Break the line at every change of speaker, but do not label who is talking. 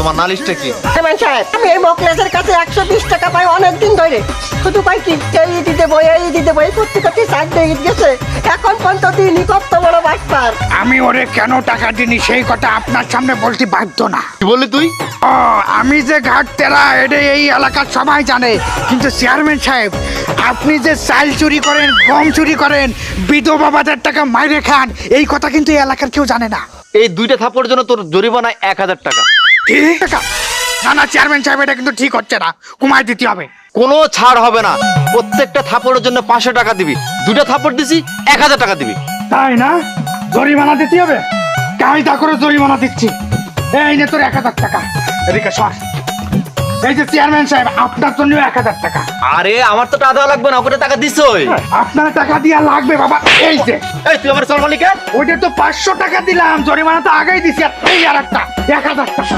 তোমার নালিশটা কি?
চেয়ারম্যান সাহেব, আমি এই মোকলেসের কাছে 120 টাকা পাই অনেকদিন ধরে। শুধু পাই কি এই দিতে বই এই করতে করতে 4 দিন গেছে, এখন পর্যন্ত দিনই কত বড় বাটপার।
আমি ওরে কেন টাকা দিনি সেই কথা আপনার সামনে বলতে বাধ্য না।
কি বললি তুই?
ও আমি যে ঘাট তেরা এটা এই এলাকার সবাই জানে, কিন্তু চেয়ারম্যান সাহেব আপনি যে চাল চুরি করেন, গম চুরি করেন, বিধবা ভাতার টাকা মাইরে খান, এই কথা কিন্তু এই এলাকার কেউ জানে না।
এই 2টা থাপ্পড়ের জন্য তোর জরিমানা 1000 টাকা।
ঠিক টাকা? না না চেয়ারম্যান সাহেব, এটা কিন্তু ঠিক হচ্ছে না, কমায় দিতে হবে।
কোনো ছাড় হবে না, প্রত্যেকটা থাপ্পড়ের জন্য 500 টাকা দিবি। 2টা থাপ্পড় দিছি, 1000 টাকা দিবি।
তাই না? জরিমানা দিতে হবে, কায়দা করে জরিমানা দিচ্ছি। এই নে তোর 1000 টাকা, এদিকে সর। এই যে চেয়ারম্যান সাহেব, আপনার জন্য 1000 টাকা।
আরে আমার তো টাকা দেওয়া লাগবে না, ওকে টাকা দিছই।
আপনার টাকা দিয়া লাগবে বাবা। এই যে
এই তুই আমার চল মালিকা।
ওইটা তো 500 টাকা দিলাম, জরিমানা তো আগেই দিছি। আর এই আর একটা 1000 টাকা।